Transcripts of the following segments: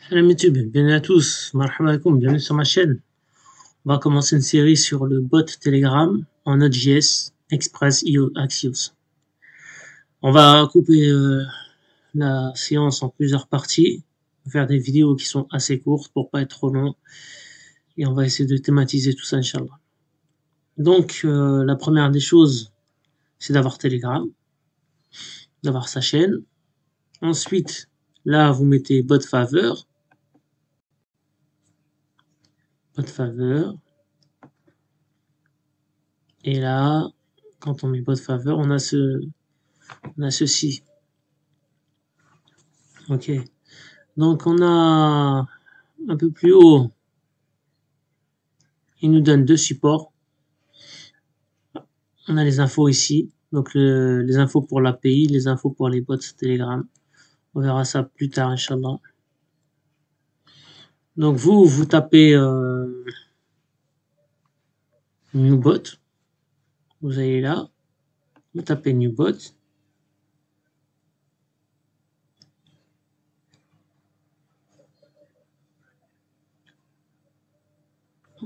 Salam YouTube, bienvenue à tous, marhaba alaikum, bienvenue sur ma chaîne. On va commencer une série sur le bot Telegram en Node.js Express IO Axios. On va couper la séance en plusieurs parties, on va faire des vidéos qui sont assez courtes pour pas être trop long et on va essayer de thématiser tout ça, Inch'Allah. Donc la première des choses, c'est d'avoir Telegram, d'avoir sa chaîne. Ensuite, là vous mettez bot faveur. Bot faveur. Et là, quand on met bot faveur, on a ceci. Ok. Donc on a un peu plus haut, il nous donne deux supports. On a les infos ici, donc les infos pour l'API, les infos pour les bots Telegram. On verra ça plus tard, Inch'Allah. Donc vous tapez new bot. Vous allez là, vous tapez new bot.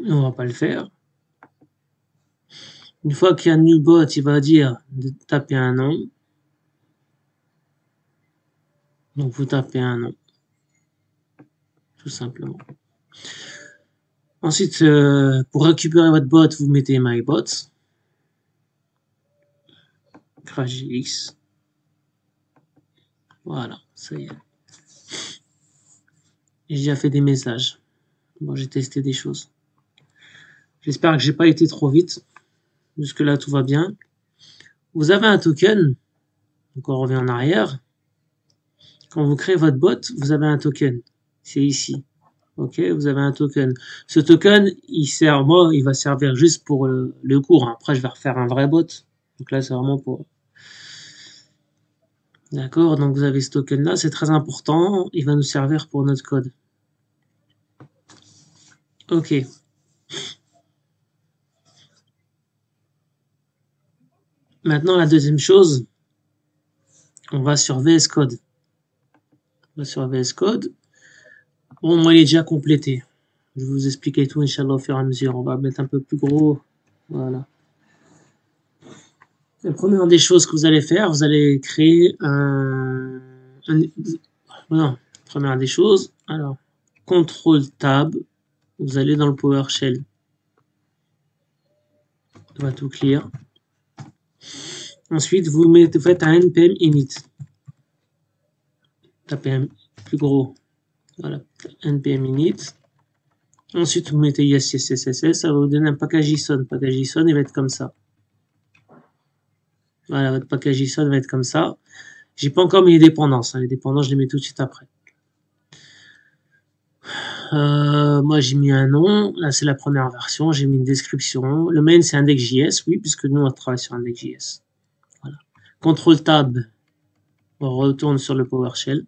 On va pas le faire. Une fois qu'il y a new bot, il va dire de taper un nom. Donc vous tapez un nom, tout simplement. Ensuite, pour récupérer votre bot, vous mettez mybot, CrashGX. Voilà, ça y est. J'ai déjà fait des messages. Bon, j'ai testé des choses. J'espère que j'ai pas été trop vite. Jusque là, tout va bien. Vous avez un token. Donc on revient en arrière. Quand vous créez votre bot, vous avez un token. C'est ici. Ok, vous avez un token. Ce token, il va servir juste pour le cours. Après, je vais refaire un vrai bot. Donc là, c'est vraiment pour... D'accord, donc vous avez ce token là, c'est très important. Il va nous servir pour notre code. Ok. Maintenant, la deuxième chose, on va sur VS Code. On va sur VS Code. Bon, moi, il est déjà complété. Je vais vous expliquer tout, Inch'Allah, au fur et à mesure. On va mettre un peu plus gros. Voilà. La première des choses que vous allez faire, vous allez créer non, première des choses. Alors, CTRL Tab. Vous allez dans le PowerShell. On va tout clear. Ensuite, vous faites un npm init. Tapez un plus gros. Voilà, npm init. Ensuite, vous mettez yes, yes, yes, yes, yes. Ça va vous donner un package JSON. Le package JSON, il va être comme ça. Voilà, votre package JSON va être comme ça. J'ai pas encore mis les dépendances. Les dépendances, je les mets tout de suite après. Moi, j'ai mis un nom. Là, c'est la première version. J'ai mis une description. Le main, c'est index.js. Oui, puisque nous, on travaille sur index.js. Voilà. CTRL Tab. On retourne sur le PowerShell.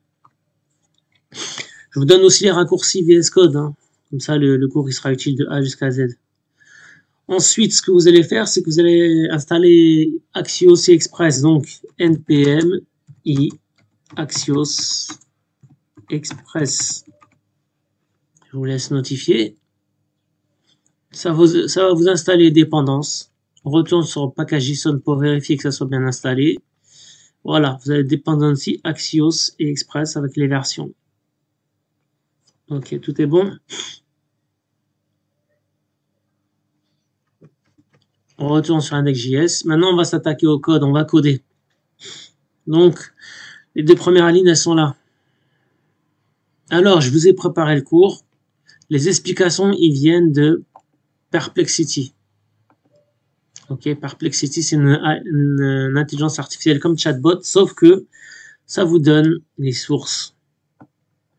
Je vous donne aussi les raccourcis VS Code. Hein. Comme ça, le cours, il sera utile de A jusqu'à Z. Ensuite, ce que vous allez faire, c'est que vous allez installer Axios et Express. Donc, npm i Axios Express. Je vous laisse notifier. Ça va vous installer les dépendances. On retourne sur le package JSON pour vérifier que ça soit bien installé. Voilà, vous avez dependency Axios et Express avec les versions. Ok, tout est bon. On retourne sur index.js. Maintenant, on va s'attaquer au code. On va coder. Donc, les deux premières lignes, elles sont là. Alors, je vous ai préparé le cours. Les explications, ils viennent de Perplexity. Ok, Perplexity, c'est une intelligence artificielle comme chatbot, sauf que ça vous donne les sources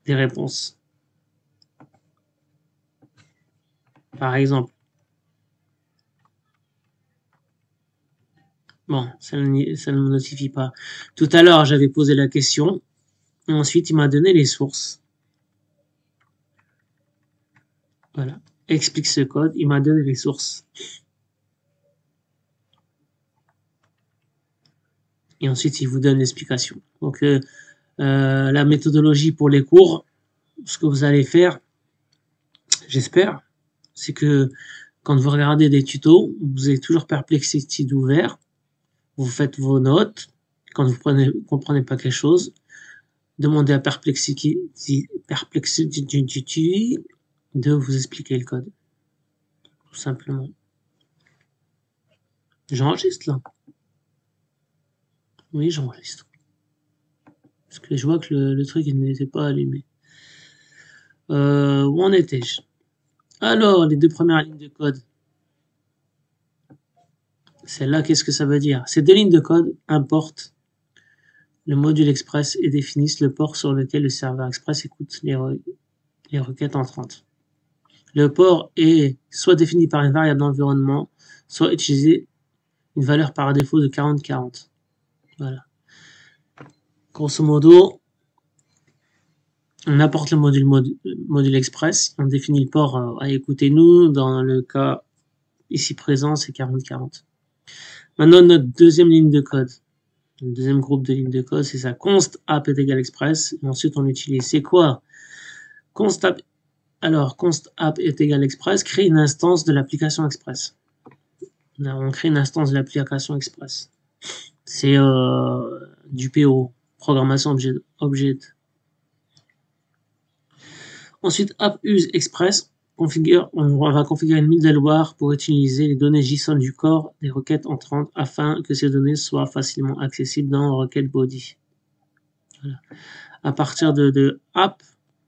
des réponses. Par exemple. Bon, ça ne me notifie pas. Tout à l'heure, j'avais posé la question. Et ensuite, il m'a donné les sources. Voilà. Explique ce code. Il m'a donné les sources. Et ensuite, il vous donne l'explication. Donc, la méthodologie pour les cours, ce que vous allez faire, j'espère, c'est que quand vous regardez des tutos, vous avez toujours Perplexity ouvert, vous faites vos notes, quand vous comprenez pas quelque chose, demandez à Perplexity de vous expliquer le code. Tout simplement. J'enregistre là. Oui, j'enregistre. Parce que je vois que le truc il n'était pas allumé. Où en étais-je? Alors, les deux premières lignes de code. Celle-là, qu'est-ce que ça veut dire? Ces deux lignes de code importent le module express et définissent le port sur lequel le serveur express écoute les requêtes entrantes. Le port est soit défini par une variable d'environnement, soit utiliser une valeur par défaut de 40-40. Voilà. Grosso modo, on apporte le module express, on définit le port à écouter. Nous, dans le cas ici présent, c'est 40-40. Maintenant, notre deuxième ligne de code. Le deuxième groupe de lignes de code, c'est ça. Const app est égal express. Et ensuite, on utilise. C'est quoi? Const app. Alors, const app est égal express. Crée une instance de l'application express. Là, on crée une instance de l'application express. C'est du PO. Programmation objet. Ensuite, app use express. On va configurer une middleware pour utiliser les données JSON du corps des requêtes entrantes afin que ces données soient facilement accessibles dans requête body. Voilà. À partir de app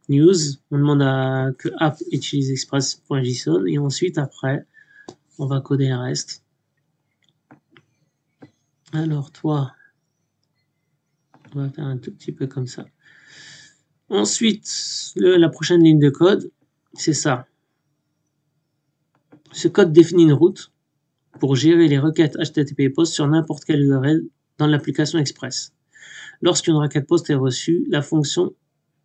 news, on demande que app utilise express.json et ensuite après, on va coder le reste. Alors toi, on va faire un tout petit peu comme ça. Ensuite, la prochaine ligne de code, c'est ça. Ce code définit une route pour gérer les requêtes HTTP POST sur n'importe quelle URL dans l'application Express. Lorsqu'une requête POST est reçue, la fonction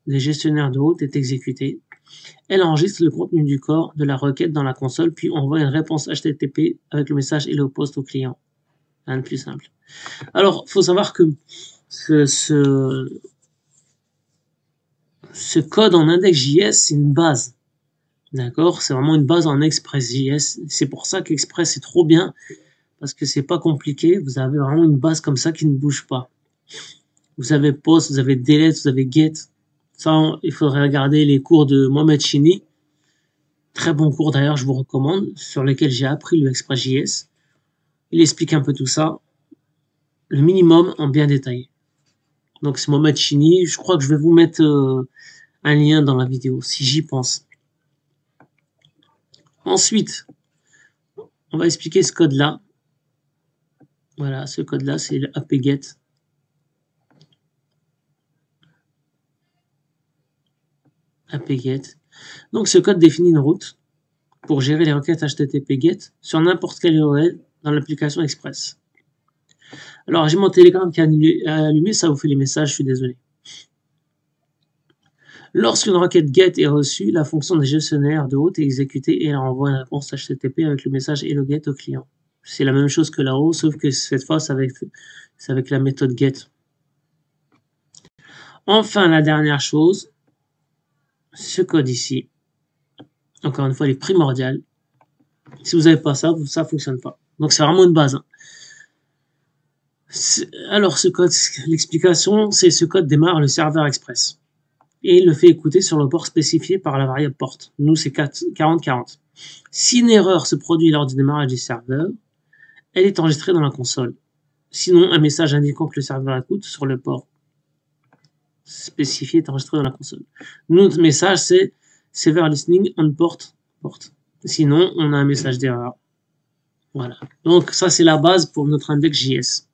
des gestionnaires de route est exécutée. Elle enregistre le contenu du corps de la requête dans la console, puis envoie une réponse HTTP avec le message Hello Post au client. Rien de plus simple. Alors, il faut savoir que ce code en index.js, c'est une base. D'accord? C'est vraiment une base en Express.js. C'est pour ça qu'Express est trop bien, parce que c'est pas compliqué. Vous avez vraiment une base comme ça qui ne bouge pas. Vous avez post, vous avez delete, vous avez get. Ça, il faudrait regarder les cours de Mohamed Chini. Très bon cours d'ailleurs, je vous recommande, sur lesquels j'ai appris le Express.js. Il explique un peu tout ça. Le minimum en bien détaillé. Donc c'est Mohamed Chini. Je crois que je vais vous mettre un lien dans la vidéo, si j'y pense. Ensuite, on va expliquer ce code-là. Voilà, ce code-là, c'est le apt-get. apt-get. Donc, ce code définit une route pour gérer les requêtes HTTP GET sur n'importe quelle URL dans l'application Express. Alors, j'ai mon Telegram qui est allumé, ça vous fait les messages, je suis désolé. Lorsqu'une requête GET est reçue, la fonction des gestionnaires de route est exécutée et elle envoie une réponse HTTP avec le message Hello GET au client. C'est la même chose que là-haut, sauf que cette fois, c'est avec la méthode GET. Enfin, la dernière chose, ce code ici, encore une fois, il est primordial. Si vous n'avez pas ça, ça ne fonctionne pas. Donc, c'est vraiment une base. Alors, ce code, l'explication, c'est ce code démarre le serveur Express et le fait écouter sur le port spécifié par la variable porte. Nous, c'est 40-40. Si une erreur se produit lors du démarrage du serveur, elle est enregistrée dans la console. Sinon, un message indiquant que le serveur écoute sur le port spécifié est enregistré dans la console. Notre message, c'est Server listening on port. Sinon, on a un message d'erreur. Voilà. Donc, ça, c'est la base pour notre index.js.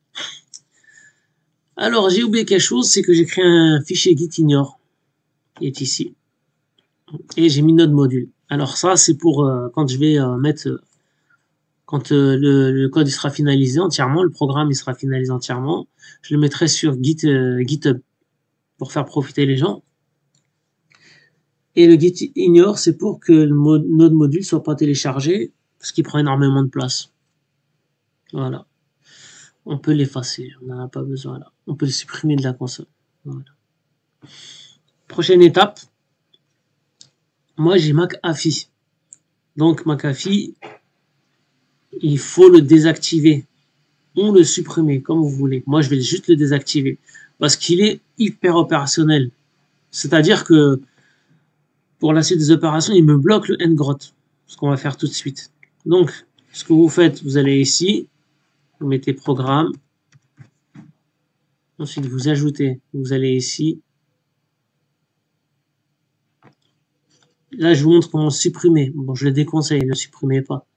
Alors, j'ai oublié quelque chose, c'est que j'ai créé un fichier gitignore qui est ici. Et j'ai mis notre module. Alors ça, c'est pour quand je vais mettre... quand le code il sera finalisé entièrement, le programme il sera finalisé entièrement, je le mettrai sur GitHub pour faire profiter les gens. Et le git ignore, c'est pour que notre module soit pas téléchargé, parce qu'il prend énormément de place. Voilà. On peut l'effacer, on n'en a pas besoin là. On peut le supprimer de la console. Voilà. Prochaine étape. Moi, j'ai McAfee. Donc, McAfee, il faut le désactiver ou le supprimer, comme vous voulez. Moi, je vais juste le désactiver parce qu'il est hyper opérationnel. C'est-à-dire que pour la suite des opérations, il me bloque le ngrot, ce qu'on va faire tout de suite. Donc, ce que vous faites, vous allez ici, vous mettez programme, ensuite vous ajoutez, vous allez ici. Là, je vous montre comment supprimer. Bon, je le déconseille, ne supprimez pas.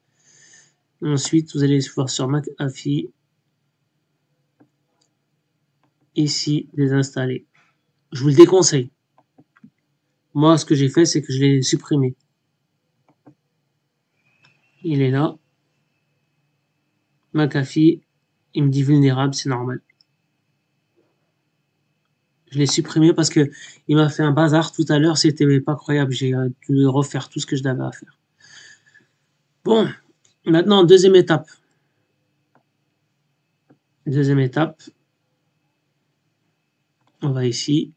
Ensuite, vous allez voir sur McAfee, ici, désinstaller. Je vous le déconseille. Moi, ce que j'ai fait, c'est que je l'ai supprimé. Il est là. McAfee, il me dit vulnérable, c'est normal. Je l'ai supprimé parce que il m'a fait un bazar tout à l'heure, c'était pas croyable. J'ai dû refaire tout ce que je devais à faire. Bon, maintenant, deuxième étape. Deuxième étape. On va ici.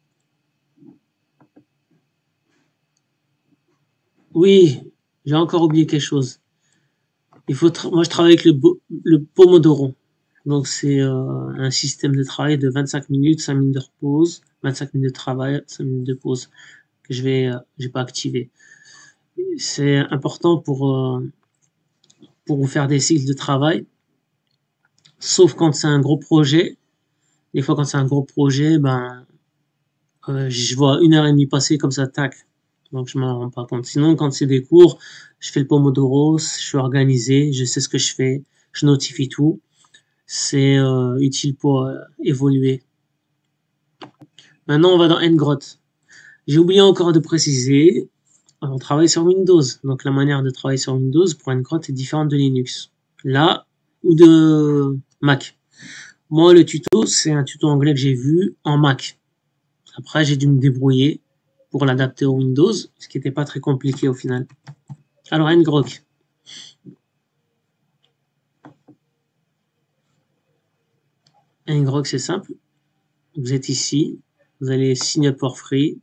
Oui, j'ai encore oublié quelque chose. Moi, je travaille avec le Pomodoro. Donc, c'est un système de travail de 25 minutes, 5 minutes de repose, 25 minutes de travail, 5 minutes de pause que j'ai pas activé. C'est important pour vous faire des cycles de travail. Sauf quand c'est un gros projet. Des fois, quand c'est un gros projet, ben, je vois 1 heure et demie passer comme ça, tac. Donc, je m'en rends pas compte. Sinon, quand c'est des cours, je fais le Pomodoro, je suis organisé, je sais ce que je fais, je notifie tout. C'est utile pour évoluer. Maintenant, on va dans ngrot. J'ai oublié encore de préciser, on travaille sur Windows. Donc, la manière de travailler sur Windows pour ngrot est différente de Linux. Là, ou de Mac. Moi, le tuto, c'est un tuto anglais que j'ai vu en Mac. Après, j'ai dû me débrouiller pour l'adapter au Windows, ce qui n'était pas très compliqué au final. Alors, ngrok. Ngrok, c'est simple. Vous êtes ici, vous allez sign up for free.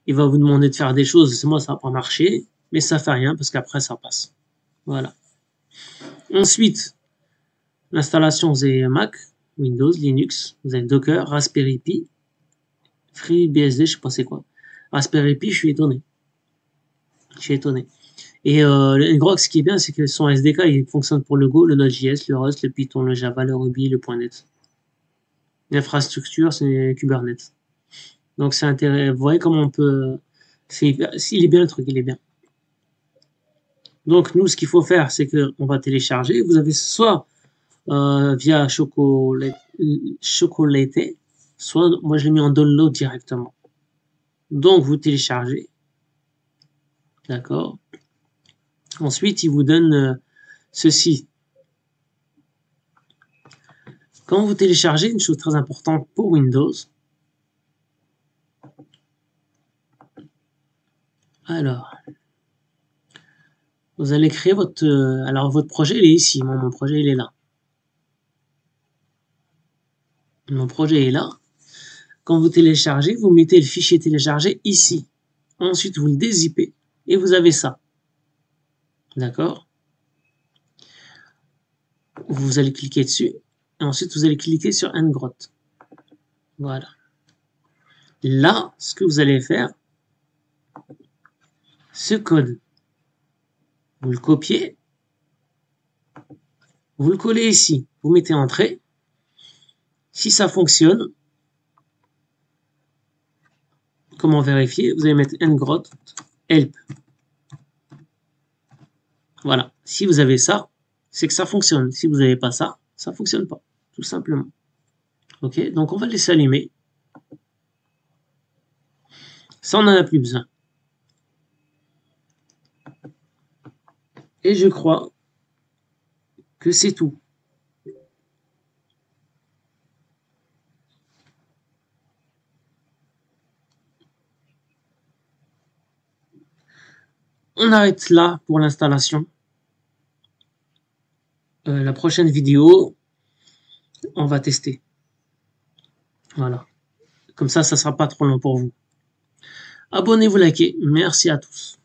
Il va vous demander de faire des choses. Moi, ça n'a pas marché, mais ça fait rien parce qu'après, ça passe. Voilà. Ensuite, l'installation, vous avez Mac, Windows, Linux, vous avez Docker, Raspberry Pi, FreeBSD, je sais pas c'est quoi. Raspberry Pi, je suis étonné. Je suis étonné. Et le ngrok, ce qui est bien, c'est que son SDK, il fonctionne pour le Go, le Node.js, le Rust, le Python, le Java, le Ruby, le .NET. L'infrastructure, c'est Kubernetes. Donc c'est intéressant. Vous voyez comment on peut. Il est bien le truc, il est bien. Donc nous, ce qu'il faut faire, c'est qu'on va télécharger. Vous avez soit via Chocolaté, soit moi je l'ai mis en download directement. Donc vous téléchargez, d'accord. Ensuite, il vous donne ceci. Quand vous téléchargez, une chose très importante pour Windows. Alors, vous allez créer votre. Alors votre projet, il est ici. Moi, mon projet, il est là. Mon projet est là. Quand vous téléchargez, vous mettez le fichier téléchargé ici. Ensuite, vous le dézippez et vous avez ça. D'accord? Vous allez cliquer dessus. Et ensuite, vous allez cliquer sur ngrot. Voilà. Là, ce que vous allez faire, ce code, vous le copiez, vous le collez ici. Vous mettez entrée. Si ça fonctionne, comment vérifier? Vous allez mettre ngrot help. Voilà. Si vous avez ça, c'est que ça fonctionne. Si vous n'avez pas ça, ça ne fonctionne pas. Tout simplement. Ok, donc on va le laisser allumer. Ça, on n'en a plus besoin. Et je crois que c'est tout. On arrête là pour l'installation. La prochaine vidéo, on va tester. Voilà. Comme ça sera pas trop long pour vous. Abonnez-vous, likez. Merci à tous.